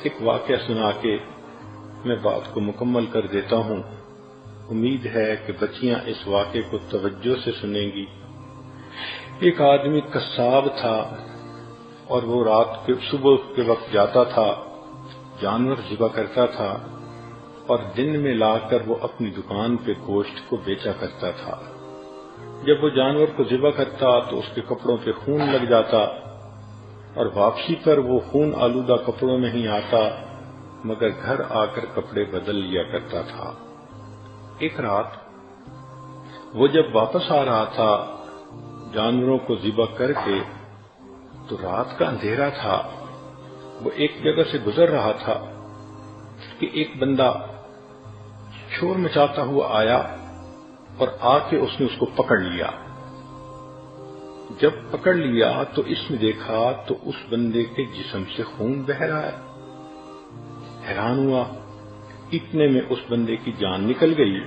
ایک واقعہ سنا کے میں بات کو مکمل کر دیتا ہوں. امید ہے کہ بچیاں اس واقعے کو توجہ سے سنیں گی. ایک آدمی قصاب تھا اور وہ رات کے صبح کے وقت جاتا تھا، جانور ذبح کرتا تھا اور دن میں لا کر وہ اپنی دکان پہ گوشت کو بیچا کرتا تھا. جب وہ جانور کو ذبح کرتا تو اس کے کپڑوں پہ خون لگ جاتا اور واپسی پر وہ خون آلودہ کپڑوں میں ہی آتا، مگر گھر آ کر کپڑے بدل لیا کرتا تھا. ایک رات وہ جب واپس آ رہا تھا جانوروں کو ذبح کر کے تو رات کا اندھیرا تھا. وہ ایک جگہ سے گزر رہا تھا کہ ایک بندہ شور مچاتا ہوا آیا اور آ کے اس نے اس کو پکڑ لیا. جب پکڑ لیا تو اس نے دیکھا تو اس بندے کے جسم سے خون بہ رہا ہے. حیران ہوا، اتنے میں اس بندے کی جان نکل گئی.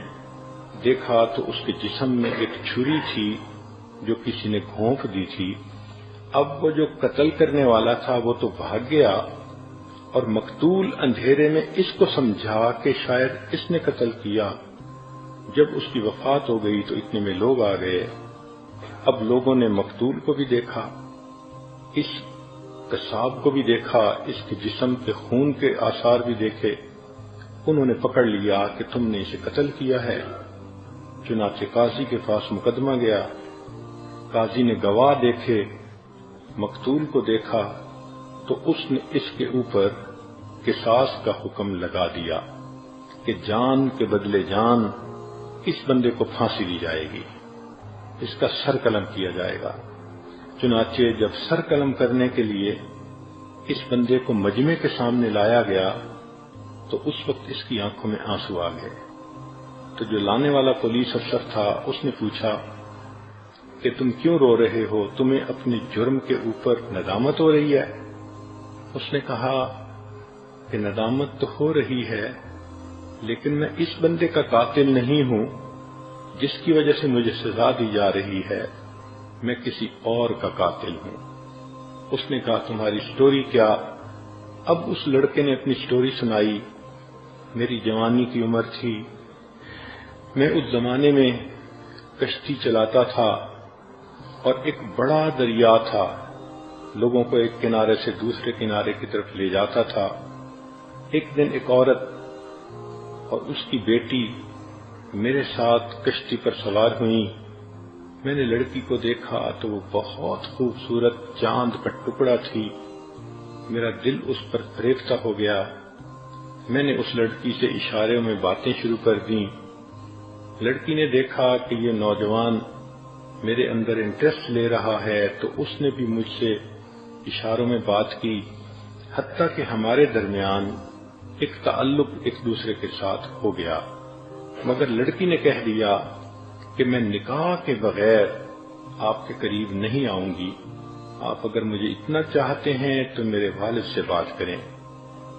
دیکھا تو اس کے جسم میں ایک چھری تھی جو کسی نے گھونپ دی تھی. اب وہ جو قتل کرنے والا تھا وہ تو بھاگ گیا اور مقتول اندھیرے میں اس کو سمجھا کہ شاید اس نے قتل کیا. جب اس کی وفات ہو گئی تو اتنے میں لوگ آ گئے. اب لوگوں نے مقتول کو بھی دیکھا، اس قصاب کو بھی دیکھا، اس کے جسم کے خون کے آثار بھی دیکھے. انہوں نے پکڑ لیا کہ تم نے اسے قتل کیا ہے. چنانچہ قاضی کے پاس مقدمہ گیا. قاضی نے گواہ دیکھے، مقتول کو دیکھا تو اس نے اس کے اوپر قصاص کا حکم لگا دیا کہ جان کے بدلے جان اس بندے کو پھانسی دی جائے گی، اس کا سر قلم کیا جائے گا. چنانچہ جب سر قلم کرنے کے لیے اس بندے کو مجمع کے سامنے لایا گیا تو اس وقت اس کی آنکھوں میں آنسو آ گئے. تو جو لانے والا پولیس افسر تھا اس نے پوچھا کہ تم کیوں رو رہے ہو؟ تمہیں اپنے جرم کے اوپر ندامت ہو رہی ہے؟ اس نے کہا کہ ندامت تو ہو رہی ہے، لیکن میں اس بندے کا قاتل نہیں ہوں جس کی وجہ سے مجھے سزا دی جا رہی ہے، میں کسی اور کا قاتل ہوں. اس نے کہا تمہاری سٹوری کیا؟ اب اس لڑکے نے اپنی سٹوری سنائی. میری جوانی کی عمر تھی، میں اس زمانے میں کشتی چلاتا تھا اور ایک بڑا دریا تھا، لوگوں کو ایک کنارے سے دوسرے کنارے کی طرف لے جاتا تھا. ایک دن ایک عورت اور اس کی بیٹی میرے ساتھ کشتی پر سوار ہوئیں. میں نے لڑکی کو دیکھا تو وہ بہت خوبصورت چاند کا ٹکڑا تھی. میرا دل اس پر فریفتہ ہو گیا. میں نے اس لڑکی سے اشاروں میں باتیں شروع کر دیں. لڑکی نے دیکھا کہ یہ نوجوان میرے اندر انٹرسٹ لے رہا ہے تو اس نے بھی مجھ سے اشاروں میں بات کی، حتیٰ کہ ہمارے درمیان ایک تعلق ایک دوسرے کے ساتھ ہو گیا. مگر لڑکی نے کہہ دیا کہ میں نکاح کے بغیر آپ کے قریب نہیں آؤں گی. آپ اگر مجھے اتنا چاہتے ہیں تو میرے والد سے بات کریں.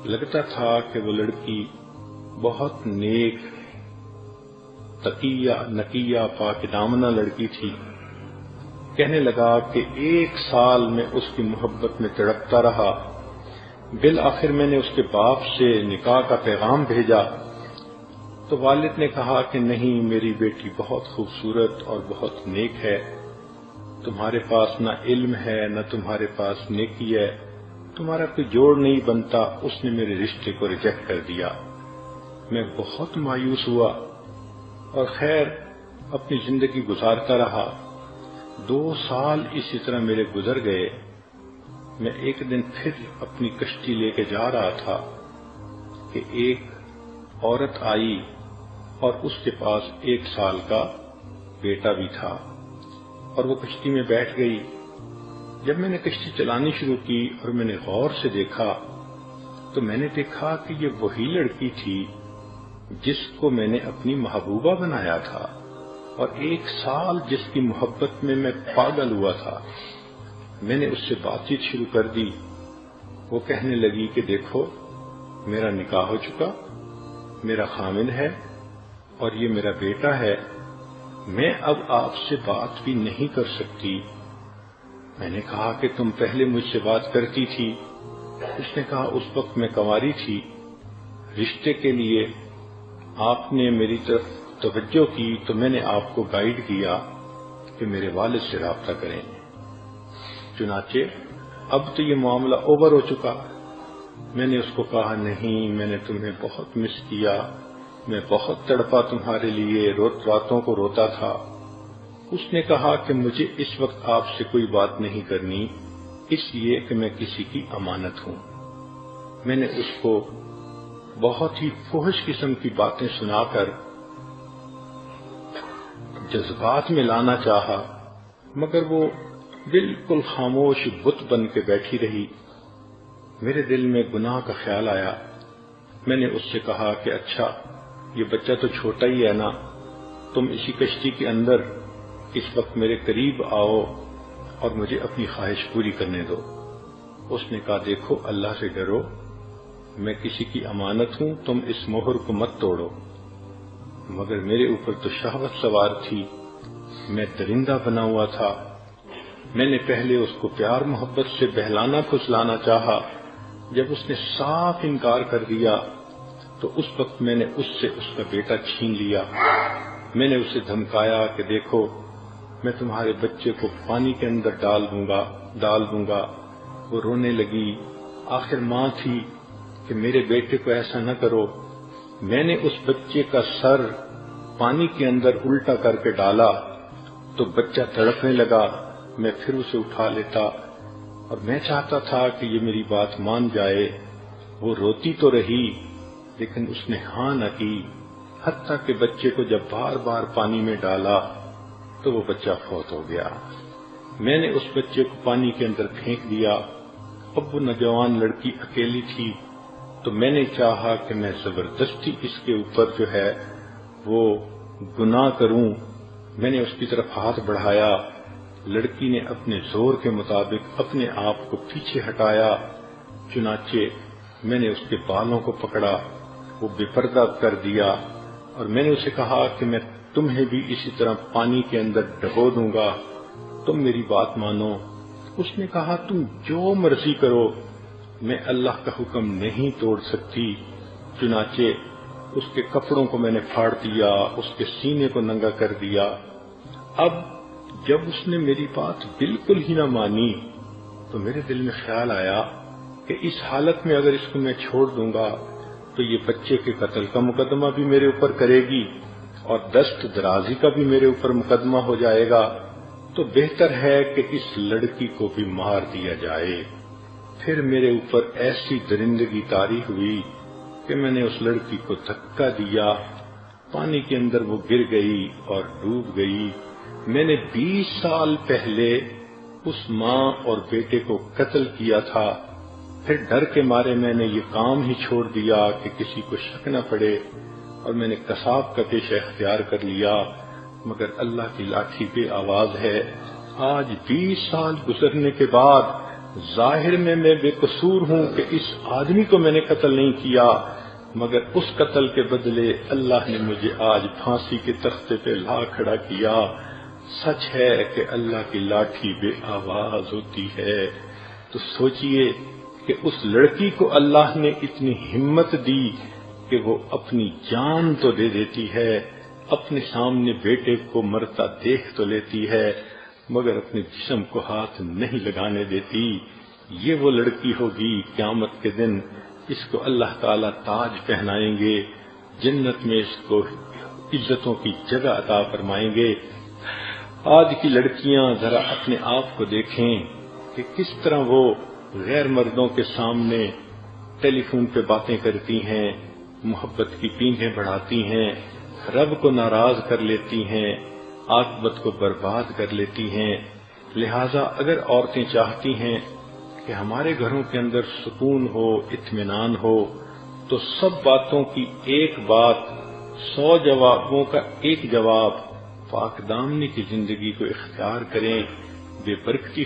لگتا تھا کہ وہ لڑکی بہت نیک، تقیہ نقیہ پاک دامنہ لڑکی تھی. کہنے لگا کہ 1 سال میں اس کی محبت میں تڑپتا رہا. بالآخر میں نے اس کے باپ سے نکاح کا پیغام بھیجا تو والد نے کہا کہ نہیں، میری بیٹی بہت خوبصورت اور بہت نیک ہے، تمہارے پاس نہ علم ہے نہ تمہارے پاس نیکی ہے، تمہارا کوئی جوڑ نہیں بنتا. اس نے میرے رشتے کو ریجیکٹ کر دیا. میں بہت مایوس ہوا اور خیر اپنی زندگی گزارتا رہا. 2 سال اسی طرح میرے گزر گئے. میں ایک دن پھر اپنی کشتی لے کے جا رہا تھا کہ ایک عورت آئی اور اس کے پاس 1 سال کا بیٹا بھی تھا اور وہ کشتی میں بیٹھ گئی. جب میں نے کشتی چلانی شروع کی اور میں نے غور سے دیکھا تو میں نے دیکھا کہ یہ وہی لڑکی تھی جس کو میں نے اپنی محبوبہ بنایا تھا اور 1 سال جس کی محبت میں میں پاگل ہوا تھا. میں نے اس سے بات چیت شروع کر دی. وہ کہنے لگی کہ دیکھو میرا نکاح ہو چکا، میرا خامن ہے اور یہ میرا بیٹا ہے، میں اب آپ سے بات بھی نہیں کر سکتی. میں نے کہا کہ تم پہلے مجھ سے بات کرتی تھی، اس نے کہا اس وقت میں کنواری تھی، رشتے کے لیے آپ نے میری طرف توجہ کی تو میں نے آپ کو گائیڈ کیا کہ میرے والد سے رابطہ کریں، چنانچہ اب تو یہ معاملہ اوور ہو چکا۔ میں نے اس کو کہا نہیں، میں نے تمہیں بہت مس کیا، میں بہت تڑپا تمہارے لیے، راتوں کو روتا تھا۔ اس نے کہا کہ مجھے اس وقت آپ سے کوئی بات نہیں کرنی، اس لیے کہ میں کسی کی امانت ہوں۔ میں نے اس کو بہت ہی فحش قسم کی باتیں سنا کر جذبات میں لانا چاہا، مگر وہ بالکل خاموش بت بن کے بیٹھی رہی۔ میرے دل میں گناہ کا خیال آیا۔ میں نے اس سے کہا کہ اچھا یہ بچہ تو چھوٹا ہی ہے نا، تم اسی کشتی کے اندر اس وقت میرے قریب آؤ اور مجھے اپنی خواہش پوری کرنے دو۔ اس نے کہا دیکھو اللہ سے ڈرو، میں کسی کی امانت ہوں، تم اس مہر کو مت توڑو۔ مگر میرے اوپر تو شہوت سوار تھی، میں درندہ بنا ہوا تھا۔ میں نے پہلے اس کو پیار محبت سے بہلانا پھسلانا چاہا، جب اس نے صاف انکار کر دیا تو اس وقت میں نے اس سے اس کا بیٹا چھین لیا۔ میں نے اسے دھمکایا کہ دیکھو میں تمہارے بچے کو پانی کے اندر ڈال دوں گا۔ وہ رونے لگی، آخر ماں تھی کہ میرے بیٹے کو ایسا نہ کرو۔ میں نے اس بچے کا سر پانی کے اندر الٹا کر کے ڈالا تو بچہ تڑپنے لگا، میں پھر اسے اٹھا لیتا اور میں چاہتا تھا کہ یہ میری بات مان جائے۔ وہ روتی تو رہی لیکن اس نے ہاں نہ کی، حتیٰ کہ بچے کو جب بار بار پانی میں ڈالا تو وہ بچہ فوت ہو گیا۔ میں نے اس بچے کو پانی کے اندر پھینک دیا۔ اب وہ نوجوان لڑکی اکیلی تھی تو میں نے چاہا کہ میں زبردستی اس کے اوپر جو ہے وہ گناہ کروں۔ میں نے اس کی طرف ہاتھ بڑھایا، لڑکی نے اپنے زور کے مطابق اپنے آپ کو پیچھے ہٹایا، چنانچہ میں نے اس کے بالوں کو پکڑا، وہ بے پردہ کر دیا اور میں نے اسے کہا کہ میں تمہیں بھی اسی طرح پانی کے اندر ڈبو دوں گا، تم میری بات مانو۔ اس نے کہا تم جو مرضی کرو، میں اللہ کا حکم نہیں توڑ سکتی۔ چنانچہ اس کے کپڑوں کو میں نے پھاڑ دیا، اس کے سینے کو ننگا کر دیا۔ اب جب اس نے میری بات بالکل ہی نہ مانی تو میرے دل میں خیال آیا کہ اس حالت میں اگر اس کو میں چھوڑ دوں گا تو یہ بچے کے قتل کا مقدمہ بھی میرے اوپر کرے گی اور دست درازی کا بھی میرے اوپر مقدمہ ہو جائے گا، تو بہتر ہے کہ اس لڑکی کو بھی مار دیا جائے۔ پھر میرے اوپر ایسی درندگی طاری ہوئی کہ میں نے اس لڑکی کو دھکا دیا، پانی کے اندر وہ گر گئی اور ڈوب گئی۔ میں نے 20 سال پہلے اس ماں اور بیٹے کو قتل کیا تھا، پھر ڈر کے مارے میں نے یہ کام ہی چھوڑ دیا کہ کسی کو شک نہ پڑے، اور میں نے قصاب کا پیشہ اختیار کر لیا، مگر اللہ کی لاٹھی بے آواز ہے۔ آج 20 سال گزرنے کے بعد ظاہر میں بے قصور ہوں کہ اس آدمی کو میں نے قتل نہیں کیا، مگر اس قتل کے بدلے اللہ نے مجھے آج پھانسی کے تختے پہ لا کھڑا کیا۔ سچ ہے کہ اللہ کی لاٹھی بے آواز ہوتی ہے۔ تو سوچئے کہ اس لڑکی کو اللہ نے اتنی ہمت دی کہ وہ اپنی جان تو دے دیتی ہے، اپنے سامنے بیٹے کو مرتا دیکھ تو لیتی ہے، مگر اپنے جسم کو ہاتھ نہیں لگانے دیتی۔ یہ وہ لڑکی ہوگی قیامت کے دن، اس کو اللہ تعالیٰ تاج پہنائیں گے، جنت میں اس کو عزتوں کی جگہ عطا فرمائیں گے۔ آج کی لڑکیاں ذرا اپنے آپ کو دیکھیں کہ کس طرح وہ غیر مردوں کے سامنے ٹیلی فون پہ باتیں کرتی ہیں، محبت کی پینگیں بڑھاتی ہیں، رب کو ناراض کر لیتی ہیں، عاقبت کو برباد کر لیتی ہیں۔ لہذا اگر عورتیں چاہتی ہیں کہ ہمارے گھروں کے اندر سکون ہو، اطمینان ہو، تو سب باتوں کی ایک بات، 100 جوابوں کا ایک جواب، پاک دامنی کی زندگی کو اختیار کریں، بے برکتی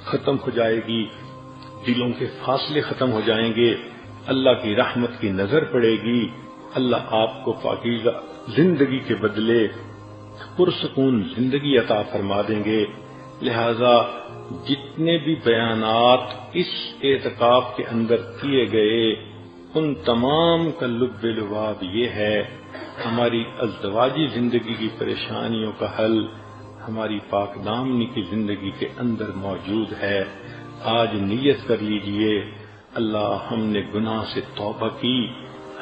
ختم ہو جائے گی، دلوں کے فاصلے ختم ہو جائیں گے، اللہ کی رحمت کی نظر پڑے گی، اللہ آپ کو پاکیزہ زندگی کے بدلے پرسکون زندگی عطا فرما دیں گے۔ لہذا جتنے بھی بیانات اس اعتکاف کے اندر کیے گئے ان تمام کا لب لباب یہ ہے ہماری ازدواجی زندگی کی پریشانیوں کا حل ہماری پاک دامنی کی زندگی کے اندر موجود ہے۔ آج نیت کر لیجئے، اللہ ہم نے گناہ سے توبہ کی،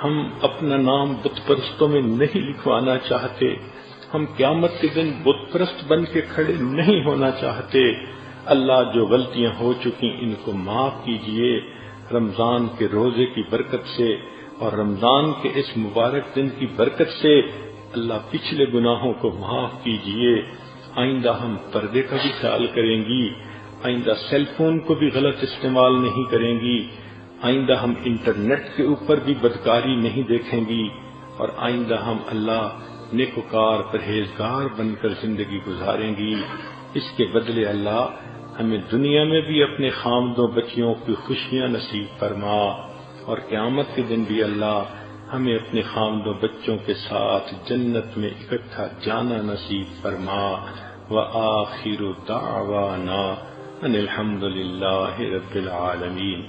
ہم اپنا نام بت پرستوں میں نہیں لکھوانا چاہتے، ہم قیامت کے دن بت پرست بن کے کھڑے نہیں ہونا چاہتے۔ اللہ جو غلطیاں ہو چکی ان کو معاف کیجئے، رمضان کے روزے کی برکت سے اور رمضان کے اس مبارک دن کی برکت سے اللہ پچھلے گناہوں کو معاف کیجئے۔ آئندہ ہم پردے کا بھی خیال کریں گی، آئندہ سیل فون کو بھی غلط استعمال نہیں کریں گی، آئندہ ہم انٹرنیٹ کے اوپر بھی بدکاری نہیں دیکھیں گی، اور آئندہ ہم اللہ نیکوکار پرہیزگار بن کر زندگی گزاریں گی۔ اس کے بدلے اللہ ہمیں دنیا میں بھی اپنے خامدوں بچیوں کی خوشیاں نصیب فرما، اور قیامت کے دن بھی اللہ ہمیں اپنے خامدوں بچوں کے ساتھ جنت میں اکٹھا جانا نصیب فرما۔ وآخر دعوانا ان الحمد للہ رب العالمین۔